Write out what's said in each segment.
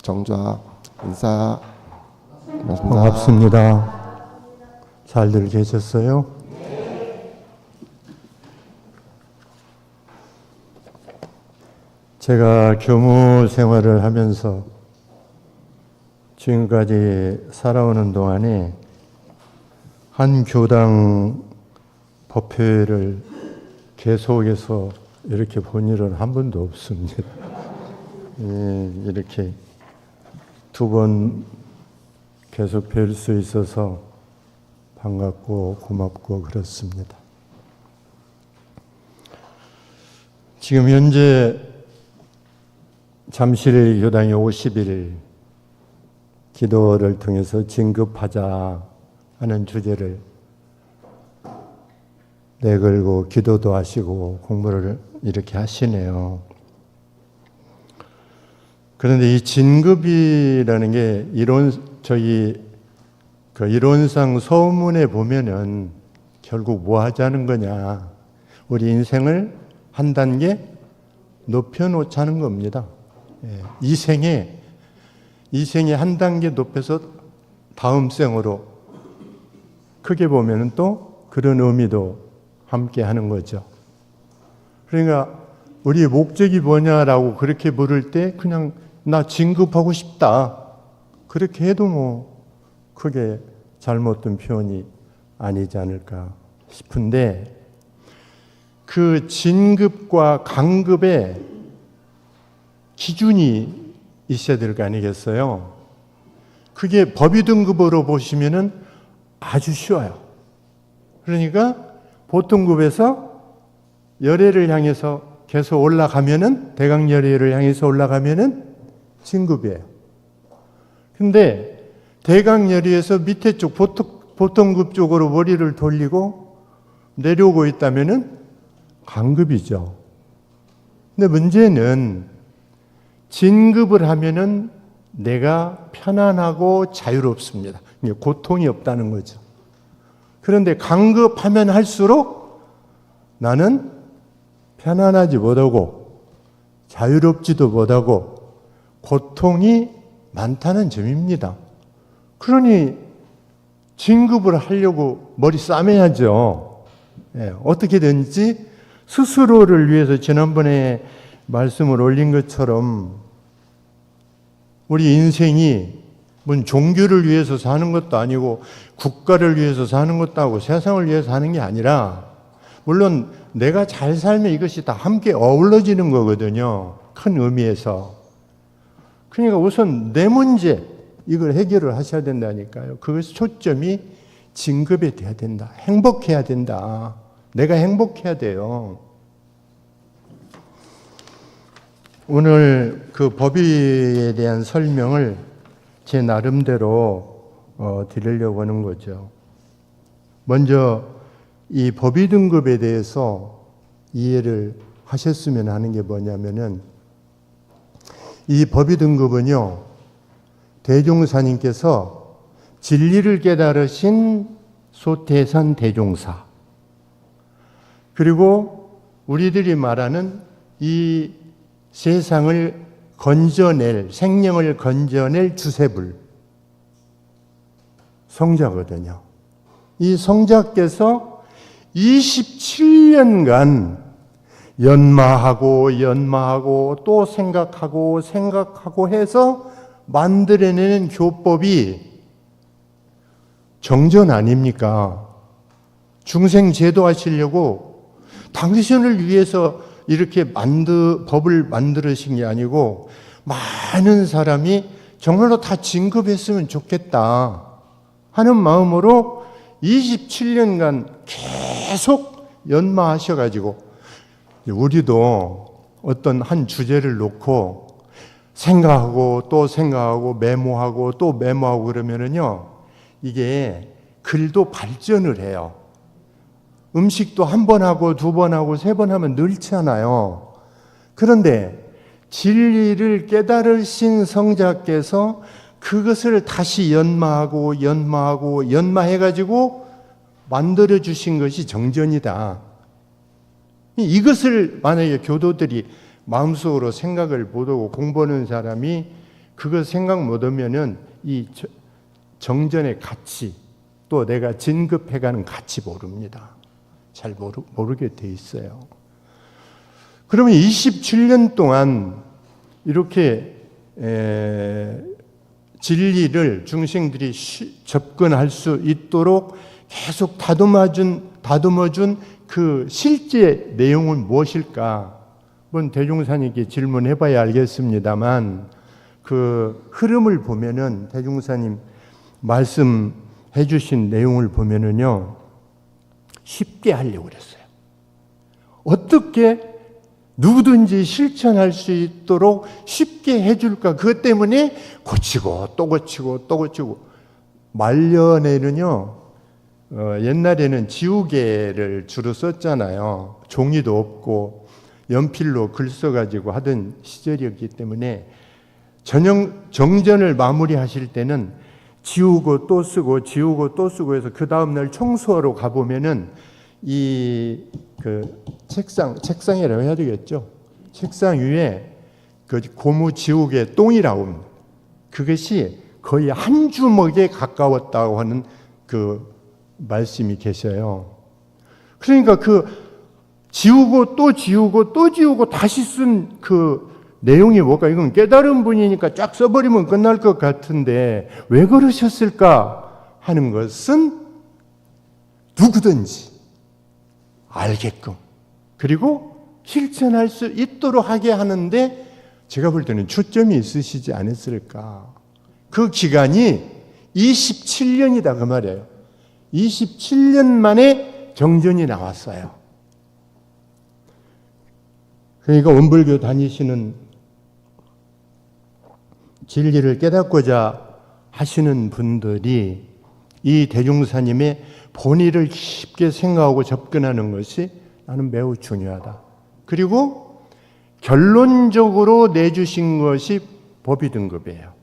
정좌 인사. 반갑습니다. 잘들 계셨어요? 제가 교무 생활을 하면서 지금까지 살아오는 동안에 한 교당 법회를 계속해서 이렇게 본 일은 한 번도 없습니다. 이렇게 두 번 계속 뵐 수 있어서 반갑고 고맙고 그렇습니다. 지금 현재 잠실 교당이 50일 기도를 통해서 진급하자 하는 주제를 내걸고 기도도 하시고 공부를 이렇게 하시네요. 그런데 이 진급이라는 게 이론상 서문에 보면은 결국 뭐 하자는 거냐. 우리 인생을 한 단계 높여놓자는 겁니다. 이 생에 한 단계 높여서 다음 생으로 크게 보면은 또 그런 의미도 함께 하는 거죠. 그러니까 우리의 목적이 뭐냐라고 그렇게 물을 때 그냥 나 진급하고 싶다. 그렇게 해도 뭐 크게 잘못된 표현이 아니지 않을까 싶은데 그 진급과 강급의 기준이 있어야 될 거 아니겠어요? 그게 법의 등급으로 보시면은 아주 쉬워요. 그러니까 보통급에서 열애를 향해서 계속 올라가면은 대강열애를 향해서 올라가면은 진급이에요. 근데 대강열애에서 밑에 쪽 보통급 쪽으로 머리를 돌리고 내려오고 있다면은 강급이죠. 근데 문제는 진급을 하면은 내가 편안하고 자유롭습니다. 고통이 없다는 거죠. 그런데 강급하면 할수록 나는 편안하지 못하고 자유롭지도 못하고 고통이 많다는 점입니다. 그러니 진급을 하려고 머리 싸매야죠. 어떻게든지 스스로를 위해서 지난번에 말씀을 올린 것처럼 우리 인생이 뭔 종교를 위해서 사는 것도 아니고 국가를 위해서 사는 것도 아니고 세상을 위해서 사는 게 아니라 물론 내가 잘 살면 이것이 다 함께 어우러지는 거거든요. 큰 의미에서. 그러니까 우선 내 문제 이걸 해결을 하셔야 된다니까요. 그것이 초점이 진급이 돼야 된다. 행복해야 된다. 내가 행복해야 돼요. 오늘 그 법의에 대한 설명을 제 나름대로 드리려고 하는 거죠. 먼저 이 법의 등급에 대해서 이해를 하셨으면 하는 게 뭐냐면은 이 법의 등급은요, 대종사님께서 진리를 깨달으신 소태산 대종사, 그리고 우리들이 말하는 이 세상을 건져낼, 생명을 건져낼 주세불, 성자거든요. 이 성자께서 27년간 연마하고 또 생각하고 해서 만들어내는 교법이 정전 아닙니까? 중생 제도하시려고 당신을 위해서 이렇게 법을 만들으신 게 아니고 많은 사람이 정말로 다 진급했으면 좋겠다 하는 마음으로 27년간 계속 연마하셔가지고 우리도 어떤 한 주제를 놓고 생각하고 또 생각하고 메모하고 또 메모하고 그러면은요, 이게 글도 발전을 해요. 음식도 한 번 하고 두 번 하고 세 번 하면 늘잖아요. 그런데 진리를 깨달으신 성자께서 그것을 다시 연마해가지고 만들어주신 것이 정전이다. 이것을 만약에 교도들이 마음속으로 생각을 못하고 공부하는 사람이 그거 생각 못하면은 이 정전의 가치, 또 내가 진급해가는 가치 모릅니다. 잘 모르게 돼 있어요. 그러면 27년 동안 이렇게 진리를 중생들이 접근할 수 있도록 계속 다듬어준 그 실제 내용은 무엇일까? 물론 대종사님께 질문해 봐야 알겠습니다만 그 흐름을 보면은 대종사님 말씀해 주신 내용을 보면은요, 쉽게 하려고 그랬어요. 어떻게 누구든지 실천할 수 있도록 쉽게 해줄까? 그것 때문에 고치고 또 고치고 또 고치고. 말년에는요, 옛날에는 지우개를 주로 썼잖아요. 종이도 없고 연필로 글 써가지고 하던 시절이었기 때문에 정전을 마무리하실 때는 지우고 또 쓰고 지우고 또 쓰고 해서 그 다음날 청소하러 가보면은 그 책상이라고 해야 되겠죠. 책상 위에 그 고무 지우개 똥이라고 합니다. 그것이 거의 한 주먹에 가까웠다고 하는 그 말씀이 계셔요. 그러니까 그 지우고 또 지우고 또 지우고 다시 쓴 그 내용이 뭘까? 이건 깨달은 분이니까 쫙 써버리면 끝날 것 같은데 왜 그러셨을까 하는 것은 누구든지 알게끔 그리고 실천할 수 있도록 하게 하는데 제가 볼 때는 초점이 있으시지 않았을까. 그 기간이 27년이다 그 말이에요. 27년 만에 정전이 나왔어요. 그러니까 원불교 다니시는 진리를 깨닫고자 하시는 분들이 이 대종사님의 본의를 깊게 생각하고 접근하는 것이 나는 매우 중요하다. 그리고 결론적으로 내주신 것이 법의 등급이에요.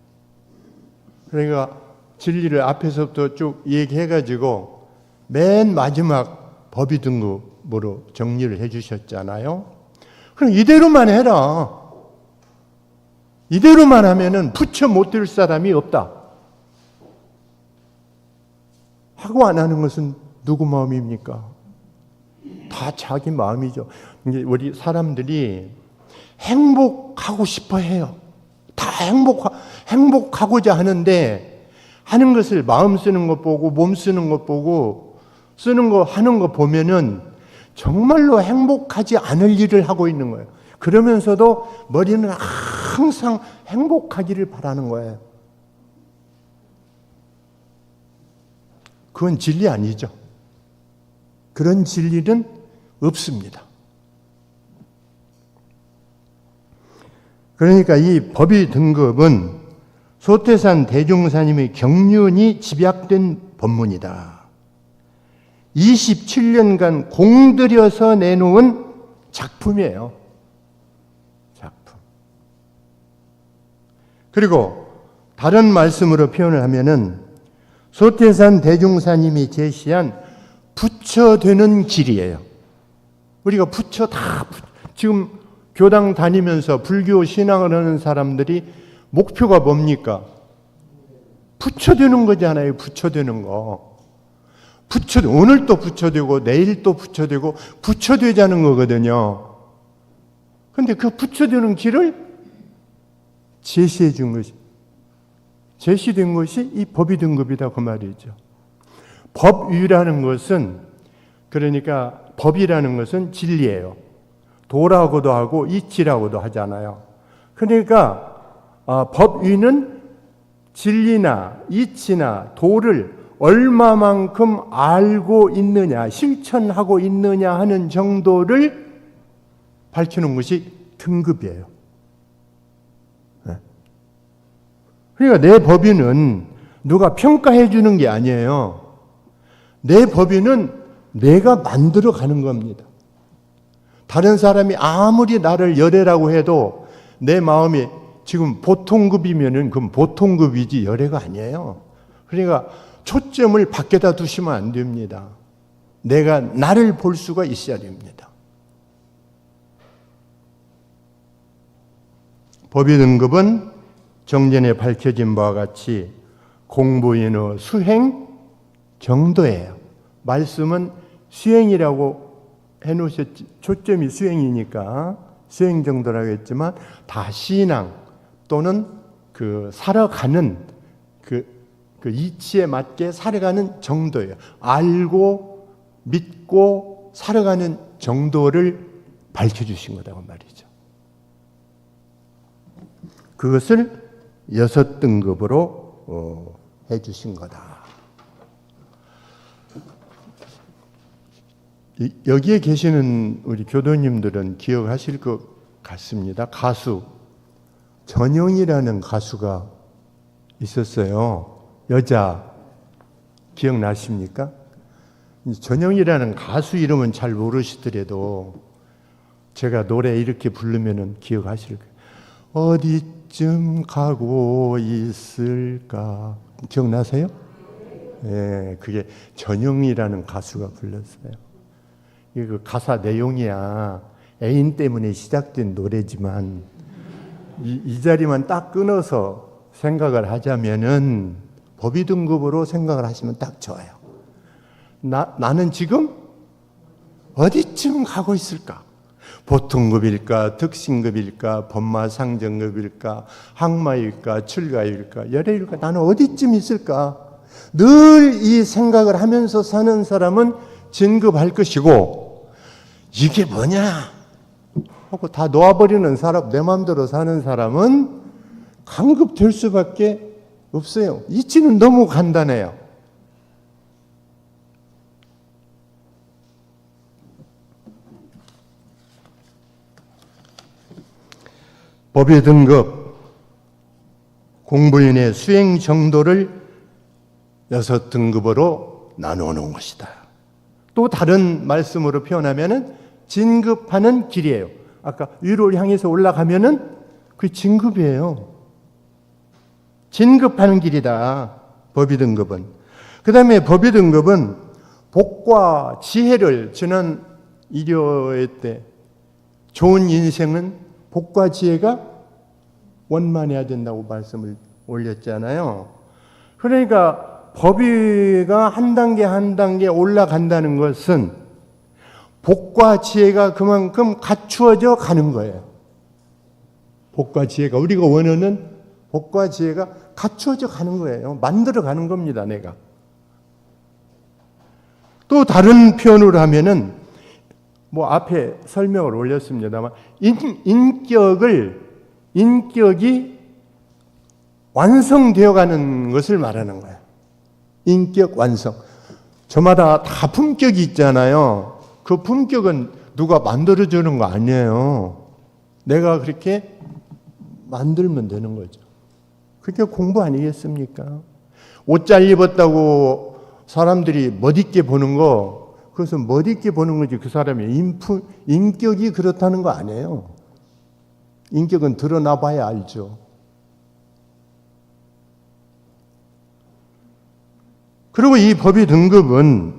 그러니까 진리를 앞에서부터 쭉 얘기해가지고 맨 마지막 법의 등급으로 정리를 해주셨잖아요. 그럼 이대로만 해라. 이대로만 하면은 부처 못 될 사람이 없다. 하고 안 하는 것은 누구 마음입니까? 다 자기 마음이죠. 우리 사람들이 행복하고 싶어 해요. 다 행복하고자 하는데 하는 것을 마음 쓰는 것 보고 몸 쓰는 것 보고 쓰는 거 하는 거 보면은 정말로 행복하지 않을 일을 하고 있는 거예요. 그러면서도 머리는 항상 행복하기를 바라는 거예요. 그건 진리 아니죠. 그런 진리는 없습니다. 그러니까 이 법의 등급은 소태산 대종사님의 경륜이 집약된 법문이다. 27년간 공들여서 내놓은 작품이에요. 작품. 그리고 다른 말씀으로 표현을 하면은 소태산 대종사님이 제시한 부처되는 길이에요. 우리가 부처 지금 교당 다니면서 불교 신앙을 하는 사람들이 목표가 뭡니까? 부처되는 거잖아요. 부처되는 거. 오늘 또 부처되고 내일 또 부처되고 부처되자는 거거든요. 그런데 그 부처되는 길을 제시해 준 것이 제시된 것이 이 법의 등급이다 그 말이죠. 법위라는 것은 그러니까 법이라는 것은 진리예요. 도라고도 하고 이치라고도 하잖아요. 그러니까 법위는 진리나 이치나 도를 얼마만큼 알고 있느냐, 실천하고 있느냐 하는 정도를 밝히는 것이 등급이에요. 그러니까 내 법위는 누가 평가해 주는 게 아니에요. 내 법위는 내가 만들어 가는 겁니다. 다른 사람이 아무리 나를 열애라고 해도 내 마음이 지금 보통급이면은 그건 보통급이지 열애가 아니에요. 그러니까 초점을 밖에다 두시면 안 됩니다. 내가 나를 볼 수가 있어야 됩니다. 법의 등급은 정전에 밝혀진 바와 같이 공부인의 수행 정도예요. 말씀은 수행이라고 해놓으셨지, 초점이 수행이니까 수행 정도라고 했지만 다 신앙 또는 살아가는 그 이치에 맞게 살아가는 정도예요. 알고 믿고 살아가는 정도를 밝혀주신 거다고 말이죠. 그것을 6등급으로 해주신 거다. 여기에 계시는 우리 교도님들은 기억하실 것 같습니다. 가수 전영이라는 가수가 있었어요. 여자 기억나십니까? 전영이라는 가수 이름은 잘 모르시더라도 제가 노래 이렇게 부르면은 기억하실 거예요. 어디쯤 가고 있을까? 기억나세요? 예, 그게 전영이라는 가수가 불렀어요. 그 가사 내용이야 애인 때문에 시작된 노래지만 이 자리만 딱 끊어서 생각을 하자면은 법의 등급으로 생각을 하시면 딱 좋아요. 나는 지금 어디쯤 가고 있을까? 보통급일까? 특신급일까? 법마상정급일까? 항마일까? 출가일까? 열애일까? 나는 어디쯤 있을까? 늘 이 생각을 하면서 사는 사람은 진급할 것이고, 이게 뭐냐? 하고 다 놓아버리는 사람, 내 마음대로 사는 사람은 강급될 수밖에 없어요. 이치는 너무 간단해요. 법의 등급, 공부인의 수행 정도를 6등급으로 나누어 것이다. 또 다른 말씀으로 표현하면은 진급하는 길이에요. 아까 위로 향해서 올라가면은 그 진급이에요. 진급하는 길이다. 법의 등급은. 그 다음에 법의 등급은 복과 지혜를 지난 일요일 때 좋은 인생은 복과 지혜가 원만해야 된다고 말씀을 올렸잖아요. 그러니까 법의가 한 단계 한 단계 올라간다는 것은 복과 지혜가 그만큼 갖추어져 가는 거예요. 복과 지혜가 우리가 원하는 복과 지혜가 갖추어져 가는 거예요. 만들어 가는 겁니다, 내가. 또 다른 표현으로 하면은 뭐 앞에 설명을 올렸습니다만 인격이 완성되어 가는 것을 말하는 거예요. 인격 완성. 저마다 다 품격이 있잖아요. 그 품격은 누가 만들어주는 거 아니에요. 내가 그렇게 만들면 되는 거죠. 그게 공부 아니겠습니까? 옷 잘 입었다고 사람들이 멋있게 보는 거, 그것은 멋있게 보는 거지 그 사람의 인격이 그렇다는 거 아니에요. 인격은 드러나 봐야 알죠. 그리고 이 법의 등급은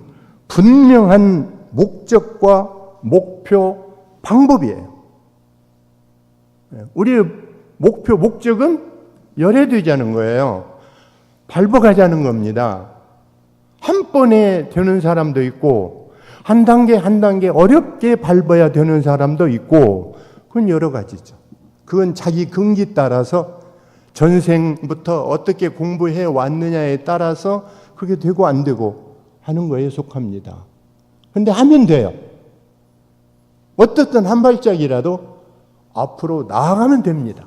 분명한 목적과 목표, 방법이에요. 우리의 목표, 목적은 열애되자는 거예요. 밟아가자는 겁니다. 한 번에 되는 사람도 있고 한 단계 한 단계 어렵게 밟아야 되는 사람도 있고 그건 여러 가지죠. 그건 자기 근기 따라서 전생부터 어떻게 공부해 왔느냐에 따라서 그게 되고 안 되고 하는 거에 속합니다. 그런데 하면 돼요. 어떻든 한 발짝이라도 앞으로 나아가면 됩니다.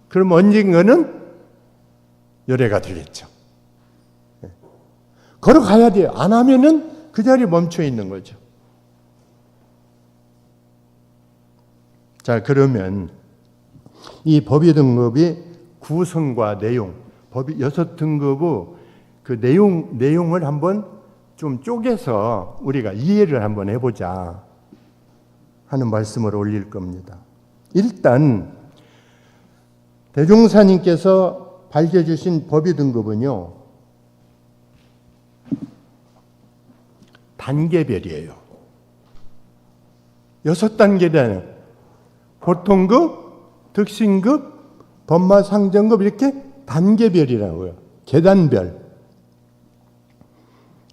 그럼 언젠가는 열애가 되겠죠. 걸어가야 돼요. 안 하면은 그 자리에 멈춰 있는 거죠. 자, 그러면 이 법의 등급의 구성과 내용, 법의 6등급의 그 내용을 한번 좀 쪼개서 우리가 이해를 한번 해보자 하는 말씀을 올릴 겁니다. 일단 대종사님께서 밝혀주신 법의 등급은요, 단계별이에요. 6단계라는 보통급, 특신급, 법마, 상정급 이렇게 단계별이라고요. 계단별.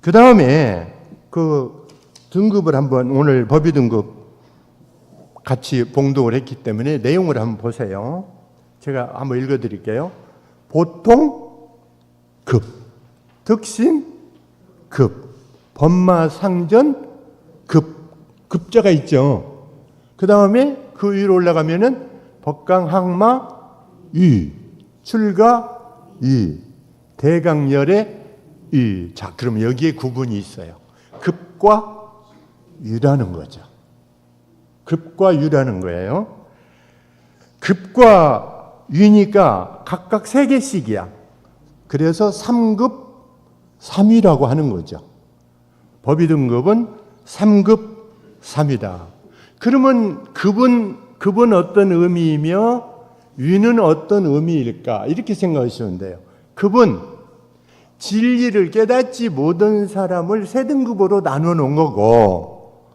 그 다음에 그 등급을 한번 오늘 법의 등급 같이 봉독을 했기 때문에 내용을 한번 보세요. 제가 한번 읽어드릴게요. 보통 급, 득신 급, 법마, 상전 급, 급자가 있죠. 그 다음에 그 위로 올라가면은 법강, 항마, 위, 출가, 위, 대강열의 위. 자, 그럼 여기에 구분이 있어요. 급과 위라는 거죠. 급과 위라는 거예요. 급과 위니까 각각 3개씩이야. 그래서 3급 3위라고 하는 거죠. 법의 등급은 3급 3위다. 그러면 급은 어떤 의미이며 위는 어떤 의미일까? 이렇게 생각하시면 돼요. 급은 진리를 깨닫지 못한 사람을 3등급으로 나눠 놓은 거고,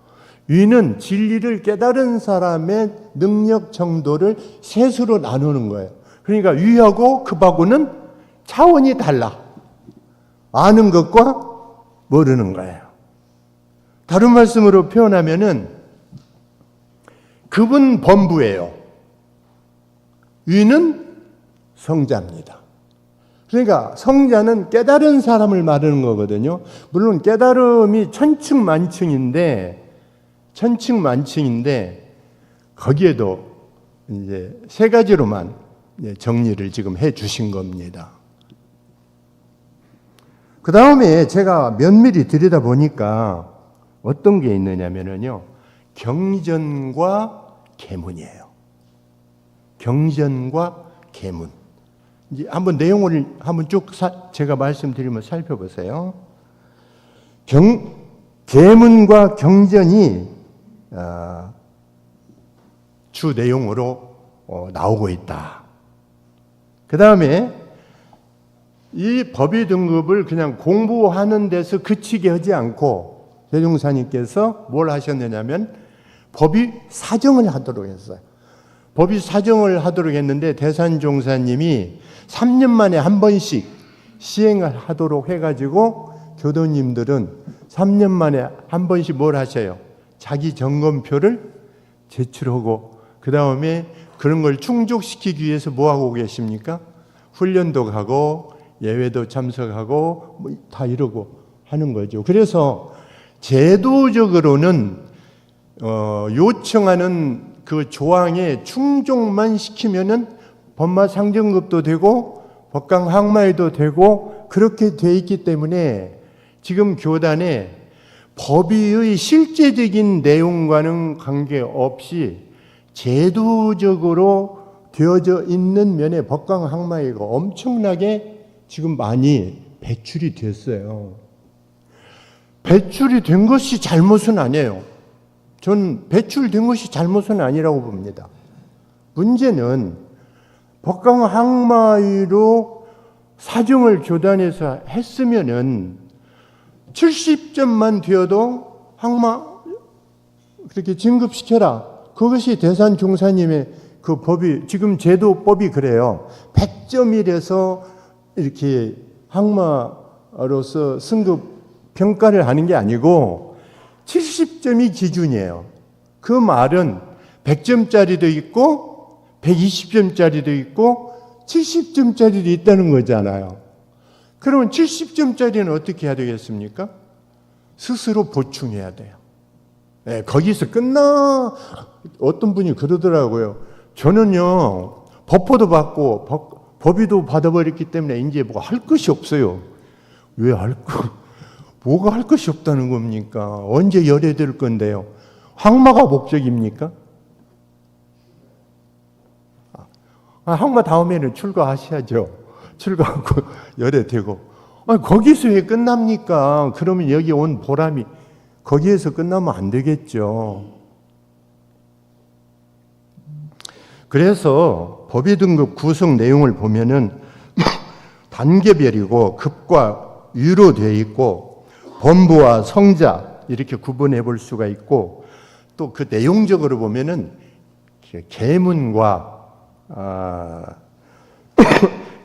위는 진리를 깨달은 사람의 능력 정도를 셋으로 나누는 거예요. 그러니까 위하고 급하고는 차원이 달라. 아는 것과 모르는 거예요. 다른 말씀으로 표현하면은 급은 범부예요. 위는 성자입니다. 그러니까 성자는 깨달은 사람을 말하는 거거든요. 물론 깨달음이 천층만층인데 거기에도 이제 3가지로만 정리를 지금 해 주신 겁니다. 그 다음에 제가 면밀히 들여다보니까 어떤 게 있느냐면요. 경전과 계문이에요. 경전과 계문. 이제 한번 내용을 한번 쭉 제가 말씀드리면 살펴보세요. 계문과 경전이 주 내용으로 나오고 있다. 그 다음에 이 법의 등급을 그냥 공부하는 데서 그치게 하지 않고 대종사님께서 뭘 하셨느냐면 법의 사정을 하도록 했어요. 법의 사정을 하도록 했는데 대산종사님이 3년 만에 한 번씩 시행을 하도록 해가지고 교도님들은 3년 만에 한 번씩 뭘 하셔요? 자기 점검표를 제출하고 그 다음에 그런 걸 충족시키기 위해서 뭐 하고 계십니까? 훈련도 가고 예외도 참석하고 뭐 다 이러고 하는 거죠. 그래서 제도적으로는 요청하는 그 조항에 충족만 시키면은 법마 상정급도 되고 법강 항마에도 되고 그렇게 돼 있기 때문에 지금 교단에 법의의 실제적인 내용과는 관계없이 제도적으로 되어져 있는 면에 법강 항마가 엄청나게 지금 많이 배출이 됐어요. 배출이 된 것이 잘못은 아니에요. 전 배출된 것이 잘못은 아니라고 봅니다. 문제는 법강 항마의로 사정을 교단에서 했으면은 70점만 되어도 항마 그렇게 진급시켜라. 그것이 대산 종사님의 그 법이 지금 제도법이 그래요. 100점이라서 이렇게 항마로서 승급 평가를 하는 게 아니고 70점이 기준이에요. 그 말은 100점짜리도 있고 120점짜리도 있고 70점짜리도 있다는 거잖아요. 그러면 70점짜리는 어떻게 해야 되겠습니까? 스스로 보충해야 돼요. 네, 거기서 끝나. 어떤 분이 그러더라고요. 저는요 법포도 받고 법의도 받아버렸기 때문에 이제 뭐 할 것이 없어요. 왜 할 거? 뭐가 할 것이 없다는 겁니까? 언제 열애될 건데요? 항마가 목적입니까? 항마 다음에는 출가하셔야죠. 출가하고 열애되고. 거기서 왜 끝납니까? 그러면 여기 온 보람이 거기에서 끝나면 안 되겠죠. 그래서 법의 등급 구성 내용을 보면은 단계별이고 급과 위로 되어 있고 범부와 성자 이렇게 구분해 볼 수가 있고 또 그 내용적으로 보면은 계문과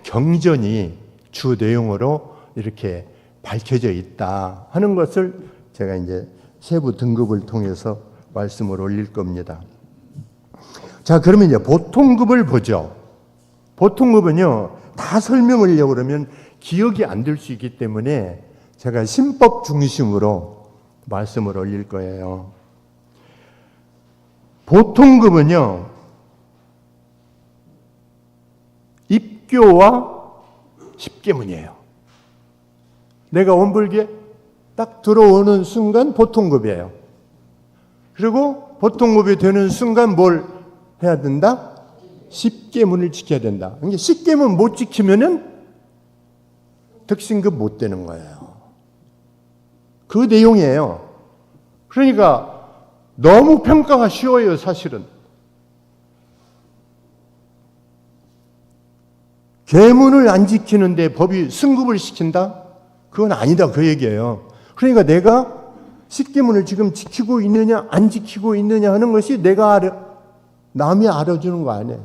경전이 주 내용으로 이렇게 밝혀져 있다 하는 것을 제가 이제 세부 등급을 통해서 말씀을 올릴 겁니다. 자, 그러면 이제 보통급을 보죠. 보통급은요, 다 설명을 하려고 그러면 기억이 안 될 수 있기 때문에 제가 신법 중심으로 말씀을 올릴 거예요. 보통급은요, 입교와 십계문이에요. 내가 원불교에 딱 들어오는 순간 보통급이에요. 그리고 보통급이 되는 순간 뭘 해야 된다? 십계문을 지켜야 된다. 그러니까 십계문 못 지키면은 특신급 못 되는 거예요. 그 내용이에요. 그러니까 너무 평가가 쉬워요, 사실은. 계문을 안 지키는데 법이 승급을 시킨다? 그건 아니다, 그 얘기예요. 그러니까 내가 십계문을 지금 지키고 있느냐 안 지키고 있느냐 하는 것이 남이 알아주는 거 아니에요.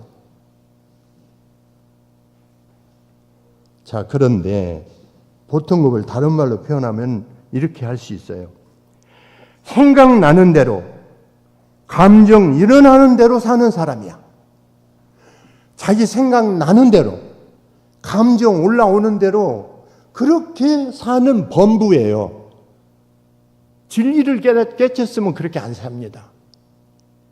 자, 그런데 보통급을 다른 말로 표현하면 이렇게 할 수 있어요. 생각나는 대로, 감정 일어나는 대로 사는 사람이야. 자기 생각나는 대로, 감정 올라오는 대로 그렇게 사는 범부예요. 진리를 깨쳤으면 그렇게 안 삽니다.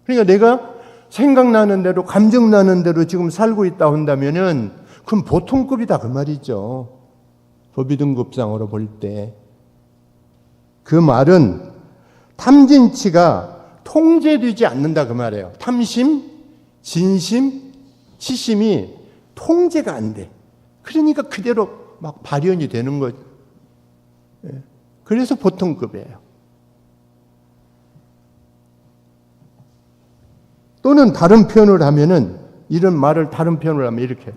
그러니까 내가 생각나는 대로, 감정나는 대로 지금 살고 있다 한다면은 그럼 보통급이다 그 말이죠. 법의등급상으로 볼 때. 그 말은 탐진치가 통제되지 않는다 그 말이에요. 탐심, 진심, 치심이 통제가 안 돼. 그러니까 그대로 막 발현이 되는 거죠. 그래서 보통급이에요. 또는 다른 표현을 하면은, 이런 말을 다른 표현을 하면 이렇게,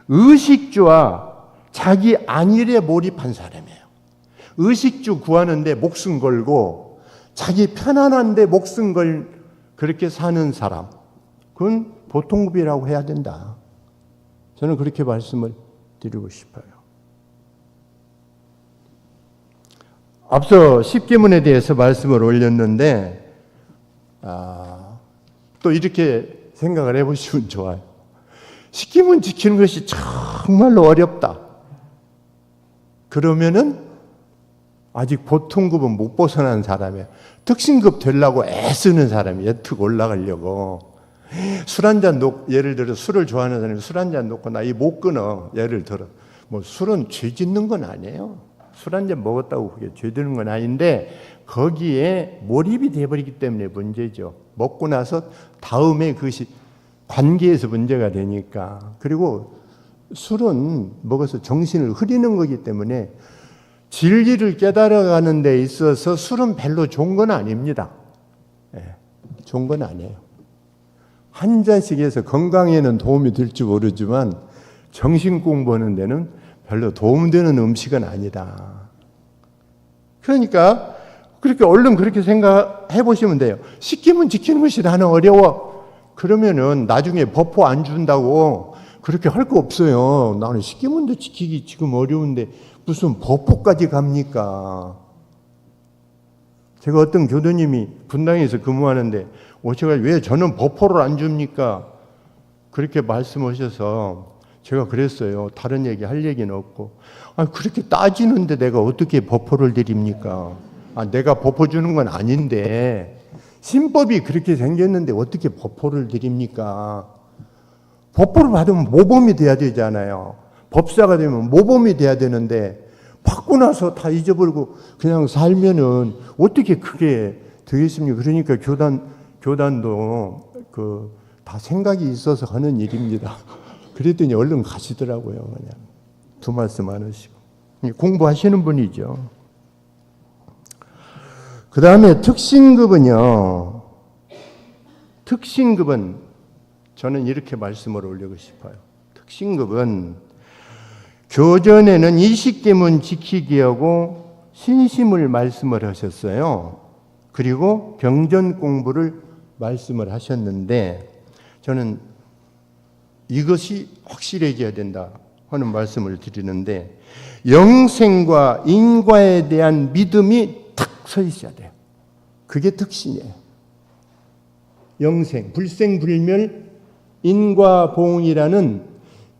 의식주와 자기 안일에 몰입한 사람이에요. 의식주 구하는데 목숨 걸고 자기 편안한데 목숨 걸 그렇게 사는 사람, 그건 보통급이라고 해야 된다. 저는 그렇게 말씀을 드리고 싶어요. 앞서 십계문에 대해서 말씀을 올렸는데 또 이렇게 생각을 해보시면 좋아요. 십계문 지키는 것이 정말로 어렵다. 그러면은 아직 보통급은 못 벗어난 사람이에요. 특신급 되려고 애쓰는 사람이에요. 특 올라가려고. 술 한 잔 놓고, 예를 들어 술을 좋아하는 사람이 술 한 잔 놓고 나 이 못 끊어. 예를 들어. 뭐 술은 죄 짓는 건 아니에요. 술 한 잔 먹었다고 그게 죄 되는 건 아닌데 거기에 몰입이 돼버리기 때문에 문제죠. 먹고 나서 다음에 그것이 관계에서 문제가 되니까. 그리고 술은 먹어서 정신을 흐리는 거기 때문에 진리를 깨달아가는 데 있어서 술은 별로 좋은 건 아닙니다. 좋은 건 아니에요. 한 잔씩 해서 건강에는 도움이 될지 모르지만 정신 공부하는 데는 별로 도움되는 음식은 아니다. 그러니까 그렇게 얼른 그렇게 생각해 보시면 돼요. 십계문 지키는 것이 나는 어려워. 그러면은 나중에 법포 안 준다고 그렇게 할 거 없어요. 나는 십계문도 지키기 지금 어려운데 무슨 법포까지 갑니까? 제가 어떤 교도님이 분당에서 근무하는데 제가 왜 저는 법포를 안 줍니까? 그렇게 말씀하셔서 제가 그랬어요. 다른 얘기 할 얘기는 없고. 그렇게 따지는데 내가 어떻게 법포를 드립니까? 내가 법포 주는 건 아닌데 신법이 그렇게 생겼는데 어떻게 법포를 드립니까? 법포를 받으면 모범이 돼야 되잖아요. 법사가 되면 모범이 돼야 되는데 받고 나서 다 잊어버리고 그냥 살면은 어떻게 그게 되겠습니까? 그러니까 교단도 다 생각이 있어서 하는 일입니다. 그랬더니 얼른 가시더라고요. 그냥 두 말씀 안 하시고 공부하시는 분이죠. 그 다음에 특신급은요. 특신급은 저는 이렇게 말씀을 올리고 싶어요. 특신급은 교전에는 이십계문 지키기 하고 신심을 말씀을 하셨어요. 그리고 경전 공부를 말씀을 하셨는데 저는 이것이 확실해져야 된다 하는 말씀을 드리는데, 영생과 인과에 대한 믿음이 탁 서 있어야 돼요. 그게 특신이에요. 영생, 불생불멸, 인과보응이라는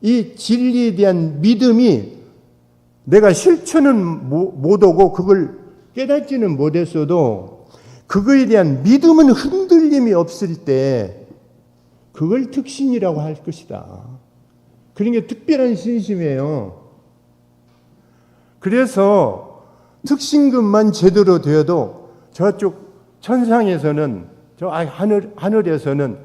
이 진리에 대한 믿음이 내가 실천은 못하고 그걸 깨닫지는 못했어도 그거에 대한 믿음은 흔들림이 없을 때 그걸 특신이라고 할 것이다. 그런 게 특별한 신심이에요. 그래서 특신금만 제대로 되어도 저쪽 천상에서는, 저 하늘에서는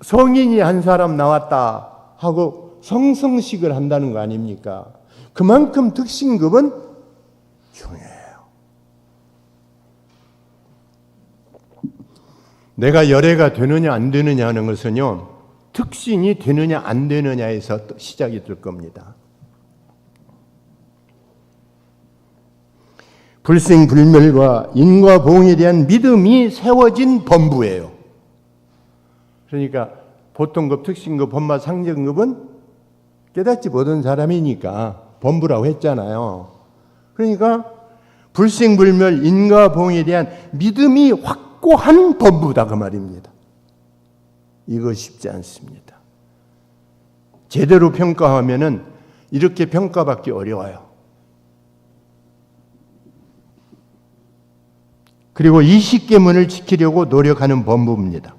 성인이 한 사람 나왔다 하고 성성식을 한다는 거 아닙니까? 그만큼 특신급은 중요해요. 내가 열애가 되느냐 안 되느냐 하는 것은요, 특신이 되느냐 안 되느냐에서 시작이 될 겁니다. 불생불멸과 인과보응에 대한 믿음이 세워진 범부예요. 그러니까 보통급, 특신급, 법마, 상정급은 깨닫지 못한 사람이니까 범부라고 했잖아요. 그러니까 불생불멸, 인과보응에 대한 믿음이 확고한 범부다 그 말입니다. 이거 쉽지 않습니다. 제대로 평가하면은 이렇게 평가받기 어려워요. 그리고 이 십계문을 지키려고 노력하는 범부입니다.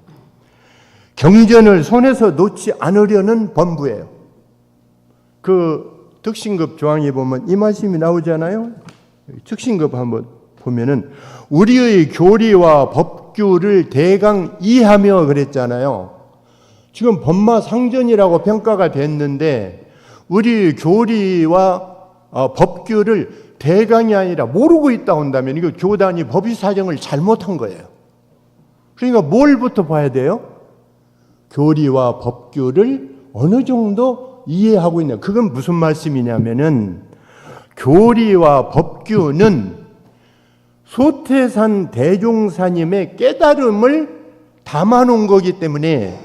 경전을 손에서 놓지 않으려는 범부예요. 그 특신급 조항에 보면 이 말씀이 나오잖아요. 특신급 한번 보면은 우리의 교리와 법규를 대강 이해하며 그랬잖아요. 지금 법마상전이라고 평가가 됐는데 우리 교리와 법규를 대강이 아니라 모르고 있다 한다면 이거 교단이 법의 사정을 잘못한 거예요. 그러니까 뭘부터 봐야 돼요? 교리와 법규를 어느 정도 이해하고 있냐. 그건 무슨 말씀이냐면은 교리와 법규는 소태산 대종사님의 깨달음을 담아놓은 거기 때문에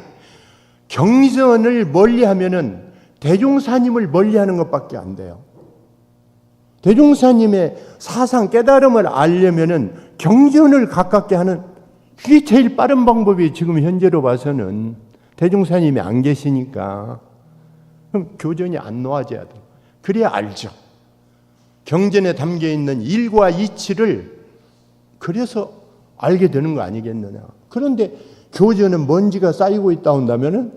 경전을 멀리하면은 대종사님을 멀리하는 것밖에 안 돼요. 대종사님의 사상 깨달음을 알려면은 경전을 가깝게 하는, 그게 제일 빠른 방법이 지금 현재로 봐서는. 대종사님이 안 계시니까 그럼 교전이 안 놓아져야 돼요. 그래야 알죠. 경전에 담겨 있는 일과 이치를 그래서 알게 되는 거 아니겠느냐. 그런데 교전은 먼지가 쌓이고 있다 한다면은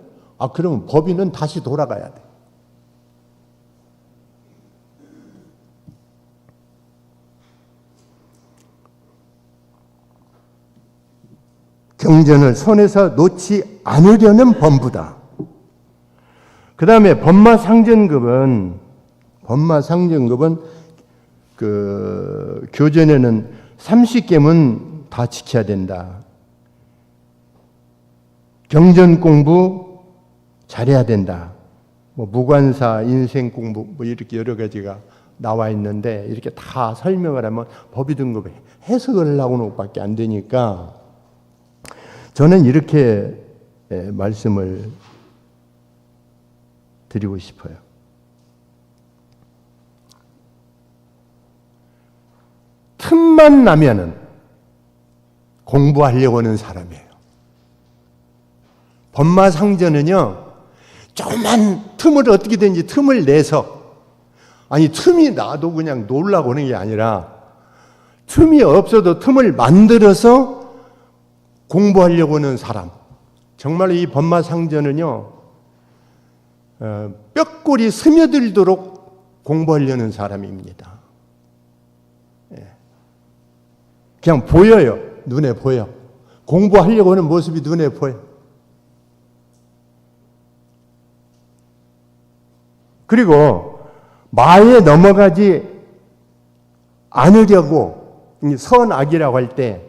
그러면 법인은 다시 돌아가야 돼. 경전을 손에서 놓지 않으려는 범부다. 그 다음에 법마상전급은 그 교전에는 30계문 다 지켜야 된다. 경전 공부 잘해야 된다. 뭐 무관사, 인생 공부 뭐 이렇게 여러 가지가 나와 있는데 이렇게 다 설명을 하면 법의 등급에 해석을 하려고 하는 것밖에 안 되니까 저는 이렇게 말씀을 드리고 싶어요. 틈만 나면은 공부하려고 하는 사람이에요. 법마상전은요, 조그만 틈을 어떻게든지 틈을 내서, 틈이 나도 그냥 놀라고 하는 게 아니라 틈이 없어도 틈을 만들어서 공부하려고 하는 사람. 정말 이 법마상전은요, 뼈골이 스며들도록 공부하려는 사람입니다. 그냥 보여요. 눈에 보여. 공부하려고 하는 모습이 눈에 보여. 그리고 마에 넘어가지 않으려고, 선악이라고 할 때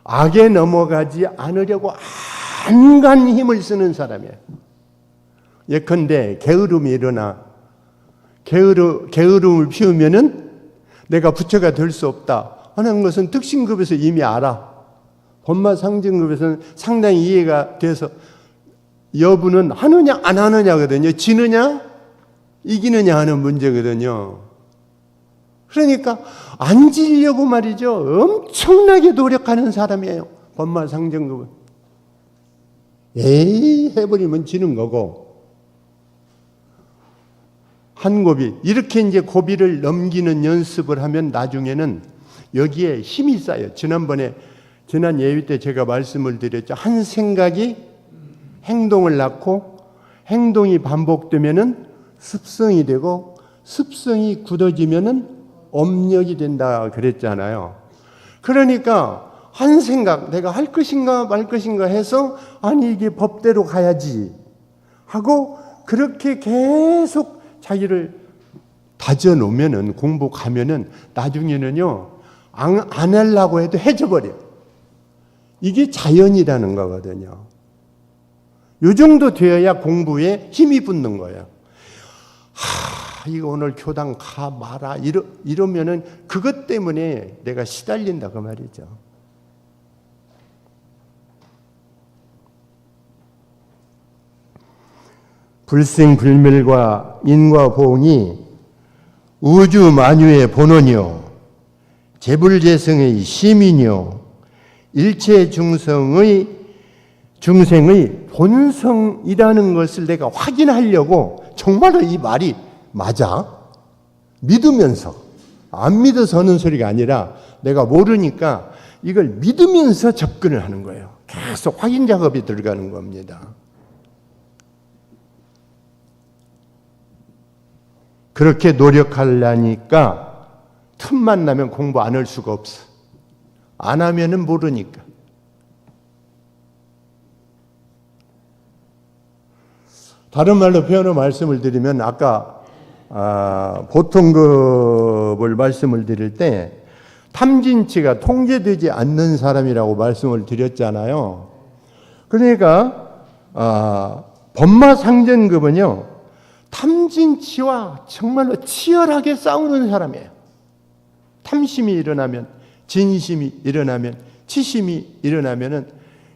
악에 넘어가지 않으려고 안간 힘을 쓰는 사람이에요. 예컨대 게으름이 일어나 게으름을 피우면은 내가 부처가 될 수 없다 하는 것은 특신급에서 이미 알아. 법마상전급에서는 상당히 이해가 돼서 여부는 하느냐 안 하느냐거든요. 지느냐 이기느냐 하는 문제거든요. 그러니까 앉으려고 말이죠. 엄청나게 노력하는 사람이에요. 법마상정급은. 에이 해버리면 지는 거고. 한 고비. 이렇게 이제 고비를 넘기는 연습을 하면 나중에는 여기에 힘이 쌓여요. 지난 예위 때 제가 말씀을 드렸죠. 한 생각이 행동을 낳고 행동이 반복되면은 습성이 되고 습성이 굳어지면은 업력이 된다 그랬잖아요. 그러니까 한 생각, 내가 할 것인가 말 것인가 해서 아니 이게 법대로 가야지 하고 그렇게 계속 자기를 다져놓으면은 공부 가면은 나중에는요 안 하려고 해도 해져버려. 이게 자연이라는 거거든요. 이 정도 되어야 공부에 힘이 붙는 거예요. 이거 오늘 교당 가 마라 이러면은 그것 때문에 내가 시달린다 그 말이죠. 불생불멸과 인과보응이 우주 만유의 본원이요 재불재성의 심인이요 일체 중생의 본성이라는 것을 내가 확인하려고 정말로 이 말이 맞아? 믿으면서 안 믿어서 하는 소리가 아니라 내가 모르니까 이걸 믿으면서 접근을 하는 거예요. 계속 확인 작업이 들어가는 겁니다. 그렇게 노력하려니까 틈만 나면 공부 안 할 수가 없어. 안 하면은 모르니까. 다른 말로 표현을 말씀을 드리면 아까 보통급을 말씀을 드릴 때 탐진치가 통제되지 않는 사람이라고 말씀을 드렸잖아요. 그러니까 법마상전급은요 탐진치와 정말로 치열하게 싸우는 사람이에요. 탐심이 일어나면, 진심이 일어나면, 치심이 일어나면은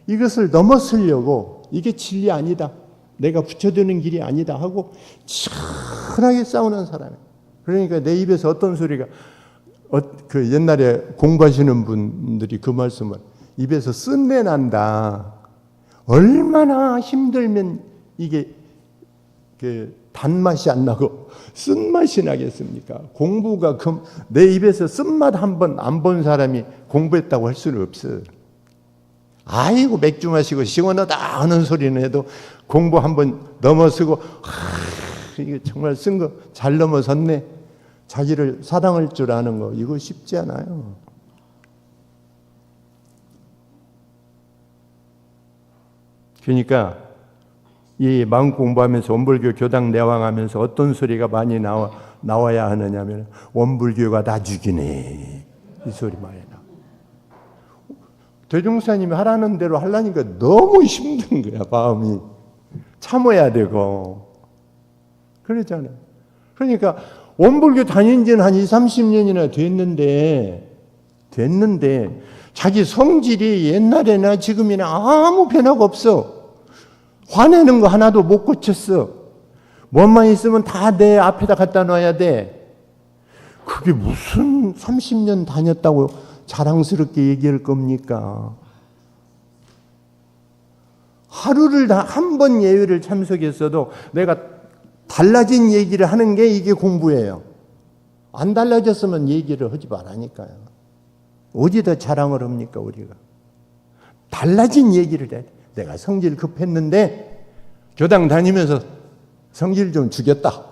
이것을 넘어서려고 이게 진리 아니다, 내가 붙여드는 길이 아니다 하고 치열하게 싸우는 사람이에요. 그러니까 내 입에서 어떤 소리가 그 옛날에 공부하시는 분들이 그 말씀을 입에서 쓴내 난다. 얼마나 힘들면 이게 그 단맛이 안 나고 쓴맛이 나겠습니까? 공부가 내 입에서 쓴맛 한 번 안 본 사람이 공부했다고 할 수는 없어요. 아이고 맥주 마시고 시원하다 하는 소리는 해도 공부 한 번 넘어서고 이게 정말 쓴 거 잘 넘어섰네. 자기를 사랑할 줄 아는 거 이거 쉽지 않아요. 그러니까 이 마음 공부하면서 원불교 교당 내왕하면서 어떤 소리가 많이 나와야 하느냐면 원불교가 다 죽이네 이 소리 많이 나. 대종사님이 하라는 대로 하려니까 너무 힘든 거야. 마음이 참아야 되고 그러잖아요. 그러니까 원불교 다닌 지는 한 20, 30년이나 됐는데 자기 성질이 옛날에나 지금이나 아무 변화가 없어. 화내는 거 하나도 못 고쳤어. 뭐만 있으면 다 내 앞에다 갖다 놔야 돼. 그게 무슨 30년 다녔다고 자랑스럽게 얘기할 겁니까? 하루를 다 한 번 예외를 참석했어도 내가 달라진 얘기를 하는 게 이게 공부예요. 안 달라졌으면 얘기를 하지 말라니까요. 어디다 자랑을 합니까 우리가? 달라진 얘기를 해. 내가 성질 급했는데 교당 다니면서 성질 좀 죽였다.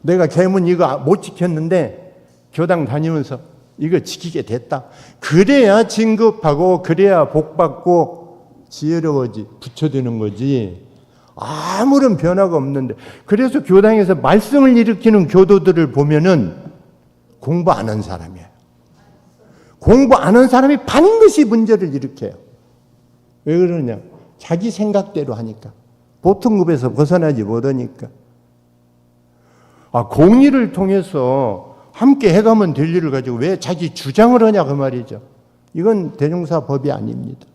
내가 계문 이거 못 지켰는데 교당 다니면서 이거 지키게 됐다. 그래야 진급하고 그래야 복받고 지혜로워지 붙여드는 거지. 아무런 변화가 없는데. 그래서 교당에서 말썽을 일으키는 교도들을 보면은 공부 안 한 사람이에요. 공부 안 한 사람이 반드시 문제를 일으켜요. 왜 그러냐? 자기 생각대로 하니까. 보통급에서 벗어나지 못하니까. 공의를 통해서 함께 해가면 될 일을 가지고 왜 자기 주장을 하냐 그 말이죠. 이건 대종사 법이 아닙니다.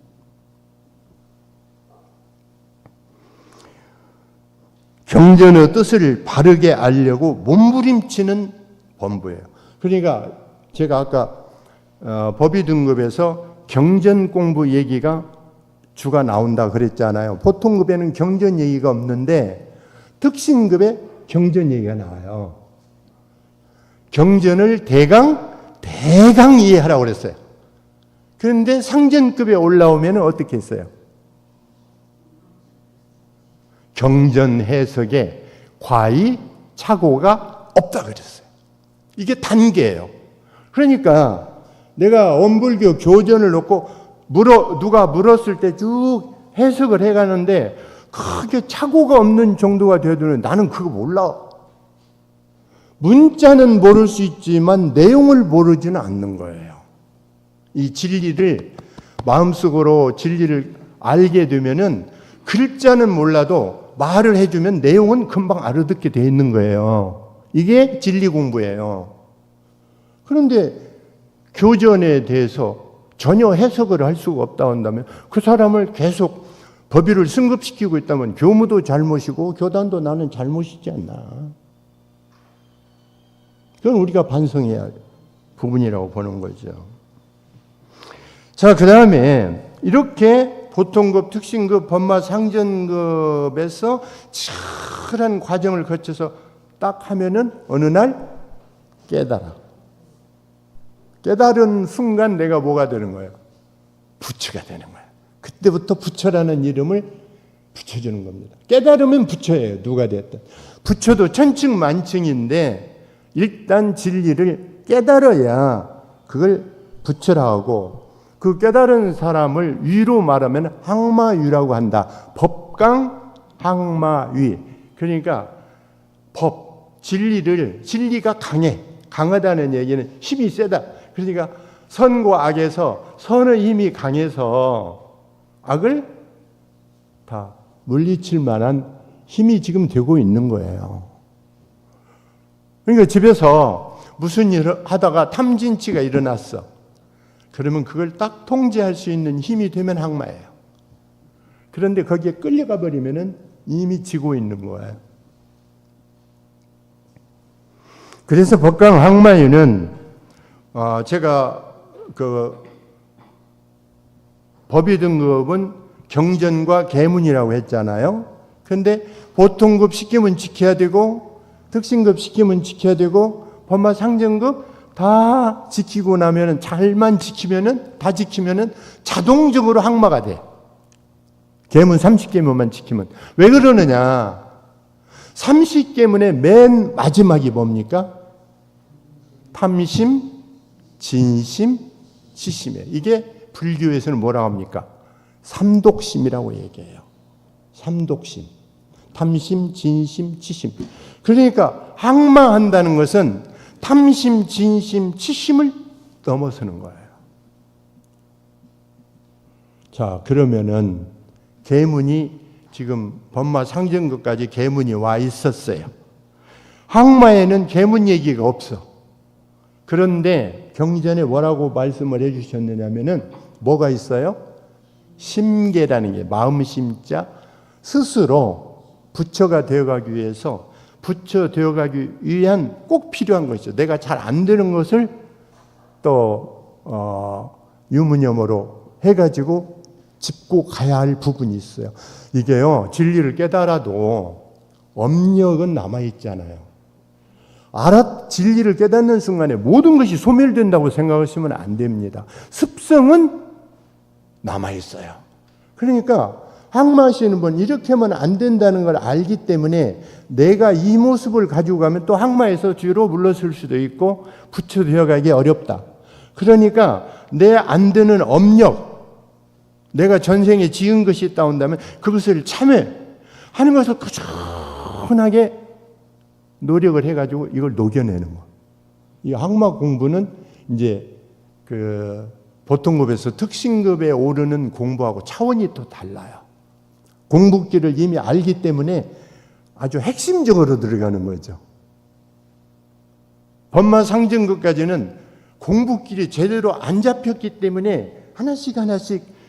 경전의 뜻을 바르게 알려고 몸부림치는 본부예요. 그러니까 제가 아까 법의 등급에서 경전 공부 얘기가 주가 나온다 그랬잖아요. 보통급에는 경전 얘기가 없는데 특신급에 경전 얘기가 나와요. 경전을 대강 이해하라고 그랬어요. 그런데 상전급에 올라오면 어떻게 했어요? 경전 해석에 과히 착오가 없다 그랬어요. 이게 단계예요. 그러니까 내가 원불교 교전을 놓고 누가 물었을 때 쭉 해석을 해가는데 크게 착오가 없는 정도가 되어도 나는 그거 몰라. 문자는 모를 수 있지만 내용을 모르지는 않는 거예요. 이 진리를 마음속으로 진리를 알게 되면은 글자는 몰라도 말을 해주면 내용은 금방 알아듣게 돼 있는 거예요. 이게 진리 공부예요. 그런데 교전에 대해서 전혀 해석을 할 수가 없다 한다면 그 사람을 계속 법의를 승급시키고 있다면 교무도 잘못이고 교단도 나는 잘못이지 않나. 그건 우리가 반성해야 할 부분이라고 보는 거죠. 자, 그 다음에 이렇게 보통급, 특신급, 법마 상전급에서 치열한 과정을 거쳐서 딱 하면은 어느 날 깨달아. 깨달은 순간 내가 뭐가 되는 거예요? 부처가 되는 거예요. 그때부터 부처라는 이름을 붙여주는 겁니다. 깨달으면 부처예요. 누가 됐든. 부처도 천층만층인데 일단 진리를 깨달아야 그걸 부처라 하고 그 깨달은 사람을 위로 말하면 항마위라고 한다. 법강 항마위. 그러니까 진리가 강하다는 얘기는 힘이 세다. 그러니까 선과 악에서 선의 힘이 강해서 악을 다 물리칠 만한 힘이 지금 되고 있는 거예요. 그러니까 집에서 무슨 일을 하다가 탐진치가 일어났어. 그러면 그걸 딱 통제할 수 있는 힘이 되면 항마예요. 그런데 거기에 끌려가 버리면은 이미 지고 있는 거예요. 그래서 법강 항마유는 제가 그 법의 등급은 경전과 계문이라고 했잖아요. 그런데 보통급 시키면 지켜야 되고 특신급 시키면 지켜야 되고 법마 상전급 다 지키고 나면은 잘만 지키면은 다 지키면은 자동적으로 항마가 돼. 계문 30계문만 지키면. 왜 그러느냐? 30계문의 맨 마지막이 뭡니까? 탐심, 진심, 치심이에요. 이게 불교에서는 뭐라고 합니까? 삼독심이라고 얘기해요. 삼독심. 탐심, 진심, 치심. 그러니까 항마한다는 것은 탐심, 진심, 치심을 넘어서는 거예요. 자, 그러면은 계문이 지금 법마 상전급까지 계문이 와 있었어요. 항마에는 계문 얘기가 없어. 그런데 경전에 뭐라고 말씀을 해주셨느냐면은 뭐가 있어요? 심계라는 게 마음심자 스스로 부처가 되어가기 위해서 부처 되어가기 위한 꼭 필요한 것이죠. 내가 잘 안 되는 것을 또 유무념으로 해가지고 짚고 가야 할 부분이 있어요. 이게요, 진리를 깨달아도 업력은 남아있잖아요. 진리를 깨닫는 순간에 모든 것이 소멸된다고 생각하시면 안 됩니다. 습성은 남아있어요. 그러니까 항마하시는 분 이렇게 하면 안 된다는 걸 알기 때문에 내가 이 모습을 가지고 가면 또 항마에서 뒤로 물러설 수도 있고 부처 되어가기 어렵다. 그러니까 내 안 되는 업력, 내가 전생에 지은 것이 있다 온다면 그것을 참여하는 것을 꾸준하게 노력을 해가지고 이걸 녹여내는 거. 이 항마 공부는 이제 그 보통급에서 특신급에 오르는 공부하고 차원이 또 달라요. 공부길을 이미 알기 때문에 아주 핵심적으로 들어가는 거죠. 법마 상전급까지는 공부길이 제대로 안 잡혔기 때문에 하나씩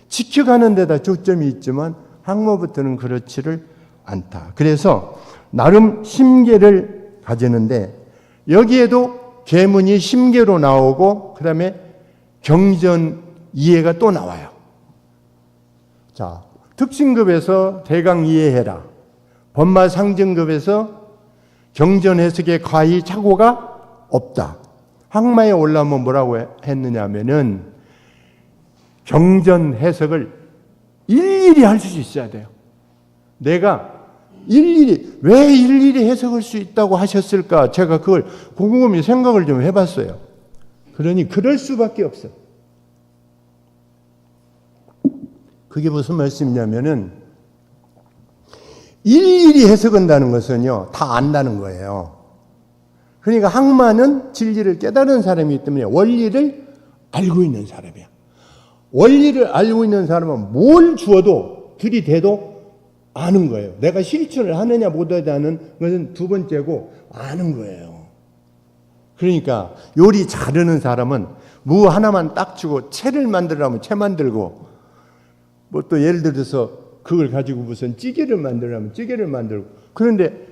지켜가는 데다 초점이 있지만 항마부터는 그렇지를 않다. 그래서 나름 심계를 가지는데 여기에도 계문이 심계로 나오고 그 다음에 경전 이해가 또 나와요. 자, 특징급에서 대강 이해해라. 법마 상징급에서 경전 해석에 과히 착오가 없다. 항마에 올라오면 뭐라고 했느냐 하면은 경전 해석을 일일이 할 수 있어야 돼요. 내가 왜 일일이 해석할 수 있다고 하셨을까? 제가 그걸 곰곰이 생각을 좀 해봤어요. 그러니 그럴 수밖에 없어. 그게 무슨 말씀이냐면은 일일이 해석한다는 것은요, 다 안다는 거예요. 그러니까 항마는 진리를 깨달은 사람이기 때문에 원리를 알고 있는 사람이야. 원리를 알고 있는 사람은 뭘 주어도 들이대도 아는 거예요. 내가 실천을 하느냐 못하냐는 것은 두 번째고 아는 거예요. 그러니까 요리 잘하는 사람은 무 하나만 딱 주고 채를 만들려면 채 만들고 뭐 또 예를 들어서 그걸 가지고 무슨 찌개를 만들려면 찌개를 만들고 그런데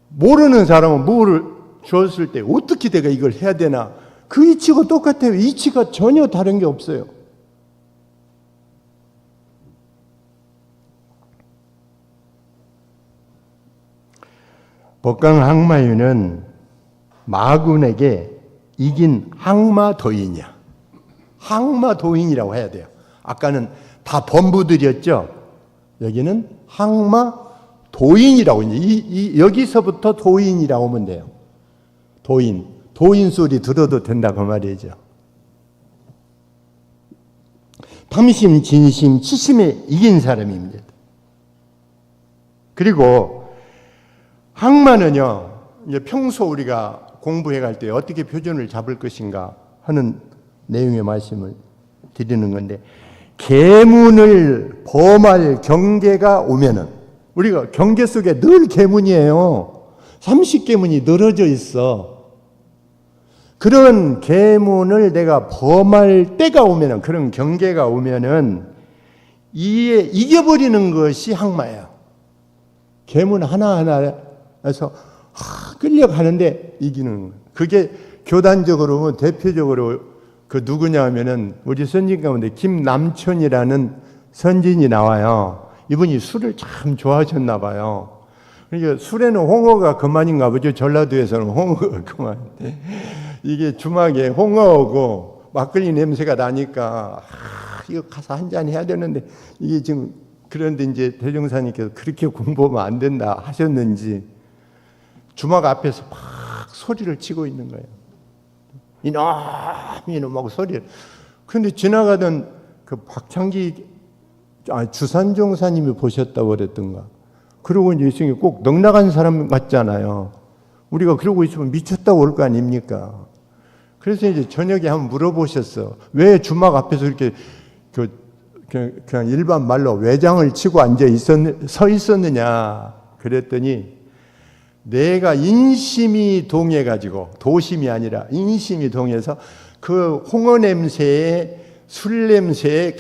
모르는 사람은 무를 줬을 때 어떻게 내가 이걸 해야 되나 그 이치가 똑같아요. 이치가 전혀 다른 게 없어요. 법강 항마유는 마군에게 이긴 항마도인이야. 항마도인이라고 해야 돼요. 아까는 다 범부들이었죠. 여기는 항마도인이라고 여기서부터 도인이라고 하면 돼요. 도인 소리 들어도 된다 그 말이죠. 탐심, 진심, 치심에 이긴 사람입니다. 그리고 항마는요, 이제 평소 우리가 공부해 갈 때 어떻게 표준을 잡을 것인가 하는 내용의 말씀을 드리는 건데, 계문을 범할 경계가 오면은, 우리가 경계 속에 늘 계문이에요. 30계문이 늘어져 있어. 그런 계문을 내가 범할 때가 오면은, 그런 경계가 오면은, 이겨버리는 것이 항마예요. 계문 하나하나에서 끌려가는데 이기는 거예요. 그게 교단적으로 대표적으로 그 누구냐 하면은 우리 선진 가운데 김남촌이라는 선진이 나와요. 이분이 술을 참 좋아하셨나 봐요. 그러니까 술에는 홍어가 그만인가 보죠. 전라도에서는 홍어가 그만. 이게 주막에 홍어하고 막걸리 냄새가 나니까 이거 가서 한잔 해야 되는데 이게 지금 그런데 이제 대종사님께서 그렇게 공부하면 안 된다 하셨는지 주막 앞에서 막 소리를 치고 있는 거예요. 이놈하고 소리를. 그런데 지나가던 그 박창기 주산종사님이 보셨다고 그랬던가. 그러고 이제 이승이 꼭 넉나간 사람 같잖아요. 우리가 그러고 있으면 미쳤다고 올 거 아닙니까? 그래서 이제 저녁에 한번 물어보셨어. 왜 주막 앞에서 이렇게 그냥 일반 말로 외장을 치고 서 있었느냐. 그랬더니 내가 인심이 동해가지고 도심이 아니라 인심이 동해서 그 홍어 냄새에 술 냄새에